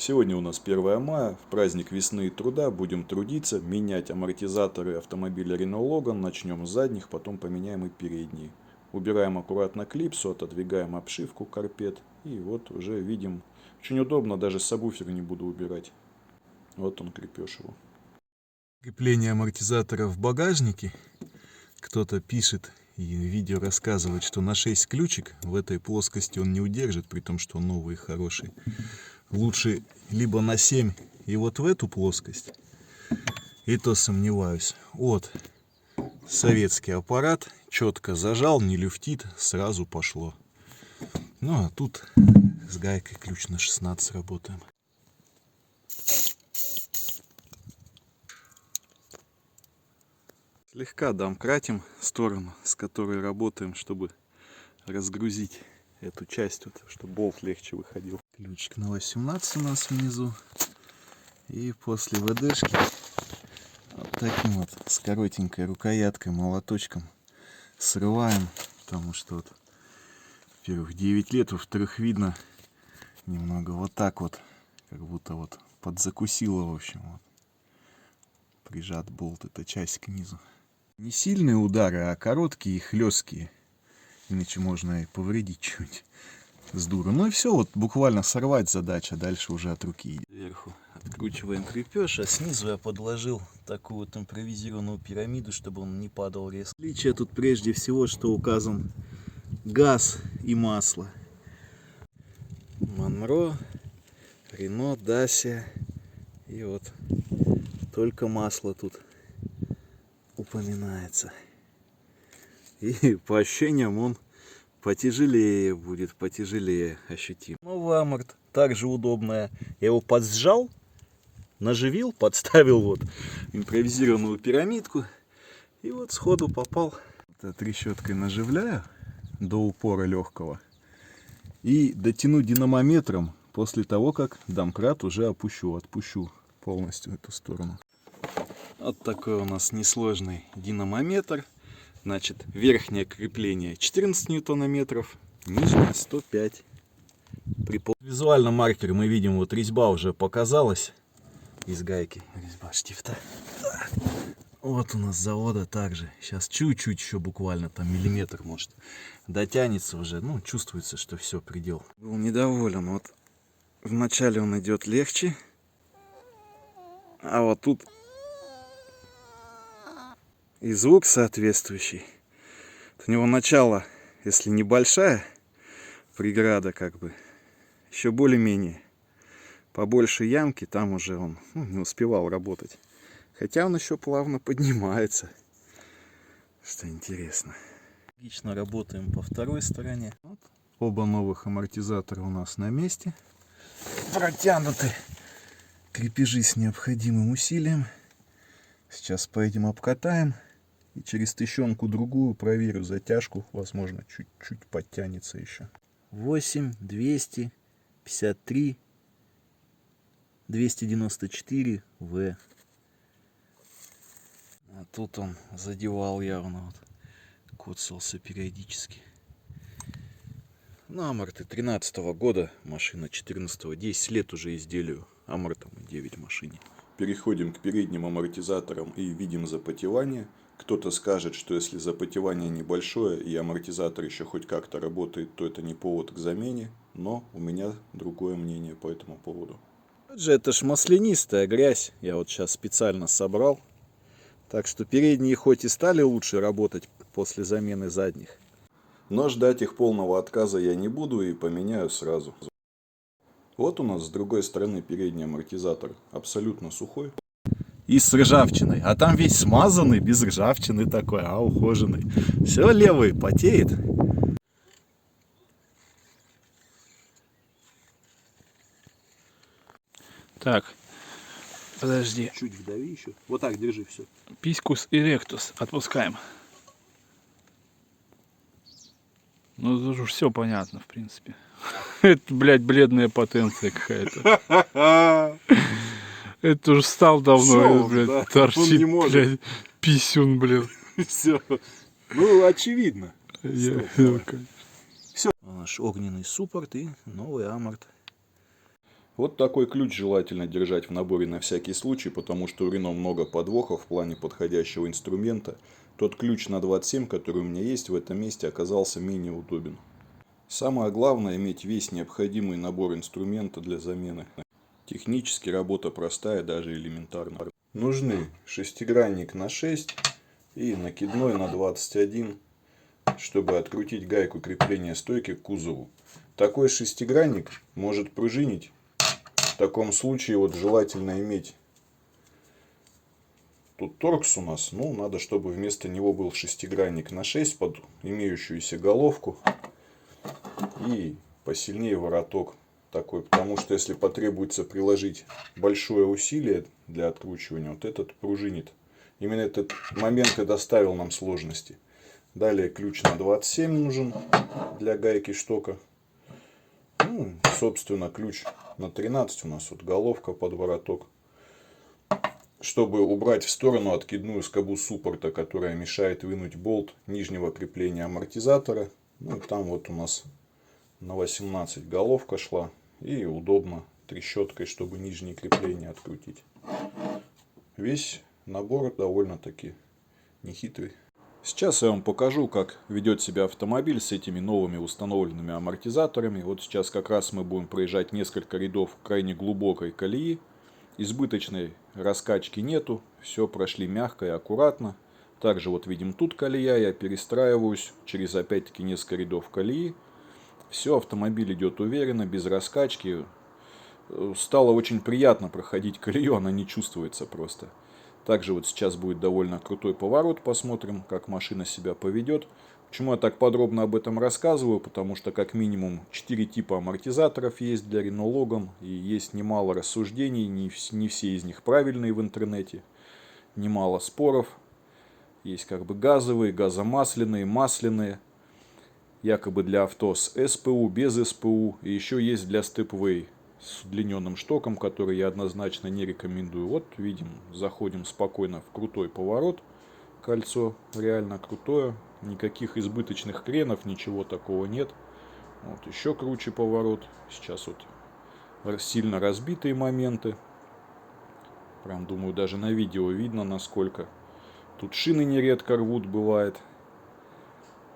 Сегодня у нас 1 мая, в праздник весны и труда будем трудиться, менять амортизаторы автомобиля Renault Logan. Начнем с задних, потом поменяем и передние. Убираем аккуратно клипсу, отодвигаем обшивку карпет. И вот уже видим, очень удобно, даже сабвуфер не буду убирать. Вот он, крепеж его. Крепление амортизатора в багажнике. Кто-то пишет и видео рассказывает, что на 6 ключик в этой плоскости он не удержит, при том, что он новый и хороший. Лучше либо на 7 и вот в эту плоскость, и то сомневаюсь. Вот советский аппарат, четко зажал, не люфтит, сразу пошло. Ну а тут с гайкой ключ на 16 работаем. Слегка домкратим сторону, с которой работаем, чтобы разгрузить эту часть, вот, чтобы болт легче выходил. Ключик на 18 у нас внизу. И после ВДшки вот таким вот с коротенькой рукояткой, молоточком срываем. Потому что вот, во-первых, 9 лет, во-вторых, видно немного вот так вот, как будто вот подзакусило, в общем. Вот. Прижат болт, эта часть к низу. Не сильные удары, а короткие и хлесткие. Иначе можно и повредить чуть с дуру. Ну и все, вот буквально сорвать задача, дальше уже от руки идет. Сверху откручиваем крепеж, а снизу я подложил такую вот импровизированную пирамиду, чтобы он не падал резко. Отличие тут прежде всего, что указан газ и масло. Монро, Рено, Dacia. И вот только масло тут упоминается. И по ощущениям он потяжелее будет, потяжелее ощутим. Новый аморт также удобная. Я его подсжал, наживил, подставил вот импровизированную пирамидку. И вот сходу попал. Трещоткой наживляю до упора легкого. И дотяну динамометром после того, как домкрат уже отпущу полностью эту сторону. Вот такой у нас несложный динамометр. Значит, верхнее крепление 14 ньютонометров, нижнее 105. При визуальном маркере мы видим, вот резьба уже показалась из гайки. Резьба штифта. Вот у нас с завода также. Сейчас чуть-чуть еще буквально, там миллиметр может дотянется уже. Ну, чувствуется, что все, предел. Был недоволен. Вот вначале он идет легче. А вот тут и звук соответствующий. У него начало, если небольшая преграда, как бы, еще более-менее. Побольше ямки, там уже он не успевал работать. Хотя он еще плавно поднимается. Что интересно. Логично работаем по второй стороне. Вот. Оба новых амортизатора у нас на месте. Протянуты крепежи с необходимым усилием. Сейчас поедем обкатаем. И через тыщенку другую проверю затяжку. Возможно, чуть-чуть подтянется еще. 8, 200, 53, 294 В. А тут он задевал явно. Вот, коцался периодически. Ну, аморты 13-го года. Машина 14-го. 10 лет уже изделию. Амортом 9 в машине. Переходим к передним амортизаторам и видим запотевание. Кто-то скажет, что если запотевание небольшое и амортизатор еще хоть как-то работает, то это не повод к замене. Но у меня другое мнение по этому поводу. Это ж маслянистая грязь. Я вот сейчас специально собрал. Так что передние хоть и стали лучше работать после замены задних. Но ждать их полного отказа я не буду и поменяю сразу. Вот у нас с другой стороны передний амортизатор абсолютно сухой. И с ржавчиной. А там весь смазанный, без ржавчины такой, а ухоженный. Все, левый потеет. Так, подожди. Чуть вдави еще. Вот так держи все. Пискус и ректус отпускаем. Ну, тут уже все понятно, в принципе. Это, блядь, бледная потенция какая-то. Это уже встал давно, блядь, торчит, блядь, писюн, блядь. Все. Ну, очевидно. Все. Наш огненный суппорт и новый аморт. Вот такой ключ желательно держать в наборе на всякий случай, потому что у Рено много подвохов в плане подходящего инструмента. Тот ключ на 27, который у меня есть в этом месте, оказался менее удобен. Самое главное иметь весь необходимый набор инструмента для замены. Технически работа простая, даже элементарно. Нужны шестигранник на 6 и накидной на 21, чтобы открутить гайку крепления стойки к кузову. Такой шестигранник может пружинить. В таком случае вот желательно иметь, тут торкс у нас, ну надо, чтобы вместо него был шестигранник на 6 под имеющуюся головку и посильнее вороток такой, потому что если потребуется приложить большое усилие для откручивания, вот этот пружинит. Именно этот момент и доставил нам сложности. Далее ключ на 27 нужен для гайки штока. Ну, собственно, ключ на 13 у нас вот головка под вороток. Чтобы убрать в сторону откидную скобу суппорта, которая мешает вынуть болт нижнего крепления амортизатора. Ну, там вот у нас на 18 головка шла. И удобно трещоткой, чтобы нижние крепления открутить. Весь набор довольно-таки нехитрый. Сейчас я вам покажу, как ведет себя автомобиль с этими новыми установленными амортизаторами. Вот сейчас как раз мы будем проезжать несколько рядов крайне глубокой колеи. Избыточной раскачки нету. Все прошли мягко и аккуратно. Также вот видим тут колея. Я перестраиваюсь через опять-таки несколько рядов колеи. Все, автомобиль идет уверенно, без раскачки. Стало очень приятно проходить колею, она не чувствуется просто. Также вот сейчас будет довольно крутой поворот, посмотрим, как машина себя поведет. Почему я так подробно об этом рассказываю? Потому что как минимум 4 типа амортизаторов есть для Renault Logan. И есть немало рассуждений, не все из них правильные в интернете. Немало споров. Есть как бы газовые, газомасляные, масляные. Якобы для авто с СПУ, без СПУ. И еще есть для степвей с удлиненным штоком, который я однозначно не рекомендую. Вот видим, заходим спокойно в крутой поворот. Кольцо реально крутое. Никаких избыточных кренов, ничего такого нет. Вот еще круче поворот. Сейчас вот сильно разбитые моменты. Прям думаю, даже на видео видно, насколько. Тут шины нередко рвут, бывает.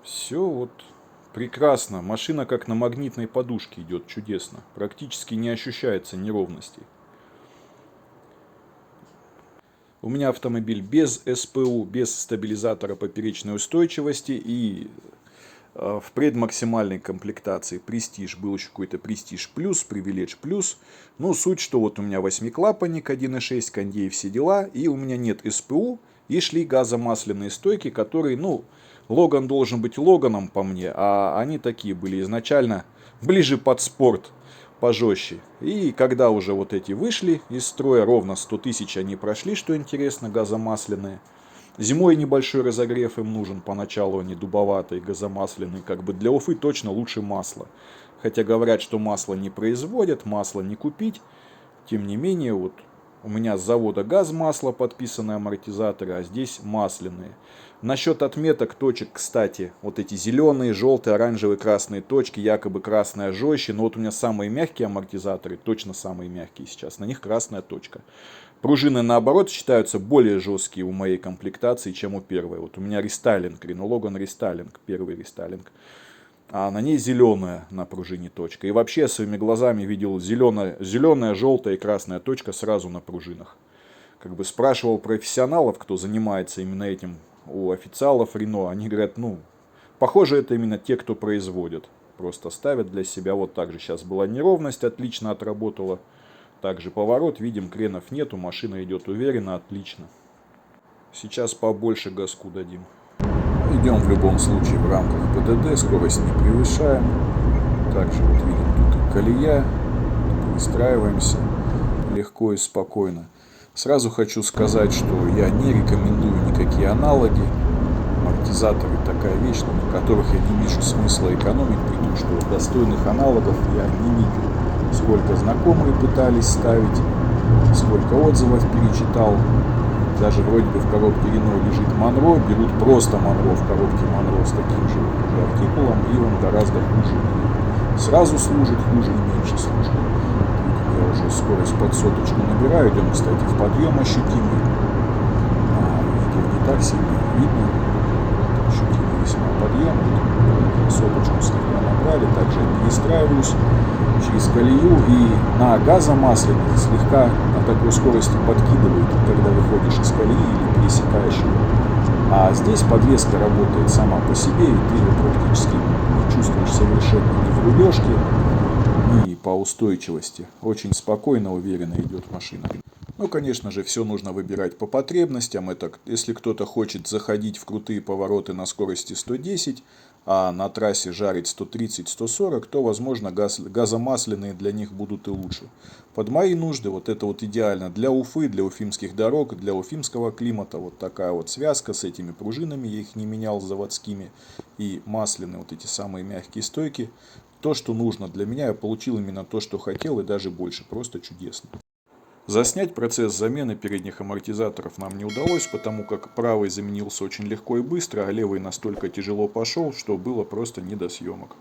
Все вот прекрасно. Машина как на магнитной подушке идет чудесно. Практически не ощущается неровностей. У меня автомобиль без СПУ, без стабилизатора поперечной устойчивости. И в предмаксимальной комплектации Prestige был еще какой-то Prestige Plus, Privilege Plus. Но суть, что вот у меня 8-клапанник 1.6, кондей, все дела. И у меня нет СПУ. И шли газомасляные стойки, которые, ну, Логан должен быть Логаном по мне, а они такие были изначально ближе под спорт, пожестче. И когда уже вот эти вышли из строя, ровно 100 тысяч они прошли, что интересно, газомасляные. Зимой небольшой разогрев им нужен, поначалу они дубоватые, газомасляные, как бы для Уфы точно лучше масла. Хотя говорят, что масло не производят, масло не купить, тем не менее, вот у меня с завода газ-масло, подписанные амортизаторы, а здесь масляные. Насчет отметок точек, кстати, вот эти зеленые, желтые, оранжевые, красные точки, якобы красная жестче. Но вот у меня самые мягкие амортизаторы, точно самые мягкие сейчас, на них красная точка. Пружины, наоборот, считаются более жесткие у моей комплектации, чем у первой. Вот у меня рестайлинг, Renault Logan рестайлинг, первый рестайлинг. А на ней зеленая на пружине точка. И вообще я своими глазами видел зеленая, желтая и красная точка сразу на пружинах. Как бы спрашивал профессионалов, кто занимается именно этим, у официалов Renault. Они говорят, ну, похоже, это именно те, кто производит. Просто ставят для себя. Вот так же сейчас была неровность, отлично отработала. Также поворот, видим, кренов нету, машина идет уверенно, отлично. Сейчас побольше газку дадим. Идем в любом случае в рамках ПДД, скорость не превышаем. Также вот видим тут и колея, выстраиваемся легко и спокойно. Сразу хочу сказать, что я не рекомендую никакие аналоги. Амортизаторы такая вещь, на которых я не вижу смысла экономить, при том, что достойных аналогов я не видел. Сколько знакомые пытались ставить, сколько отзывов перечитал. Даже вроде бы в коробке Renault лежит Monroe, берут просто Monroe в коробке Monroe с таким же артикулом, и он гораздо хуже. Сразу служит, хуже и меньше служит. я уже скорость под соточку набираю. Идем, кстати, в подъем ощутимый. Видео не так сильно видно. Ощутимый весьма подъем. Соточку слегка набрали. Также я перестраиваюсь через колею и на газомасляных слегка на такой скорости подкидывает, когда выходишь из колеи или пересекаешь ее. А здесь подвеска работает сама по себе, и ты ее практически не чувствуешь совершенно ни в рулежке, ни по устойчивости. Очень спокойно, уверенно идет машина. Ну, конечно же, все нужно выбирать по потребностям. Это если кто-то хочет заходить в крутые повороты на скорости 110, а на трассе жарить 130-140, то, возможно, газомасляные для них будут и лучше. Под мои нужды вот это вот идеально для Уфы, для уфимских дорог, для уфимского климата. Вот такая вот связка с этими пружинами, я их не менял заводскими, и масляные вот эти самые мягкие стойки. То, что нужно для меня, я получил именно то, что хотел, и даже больше. Просто чудесно. Заснять процесс замены передних амортизаторов нам не удалось, потому как правый заменился очень легко и быстро, а левый настолько тяжело пошел, что было просто не до съемок.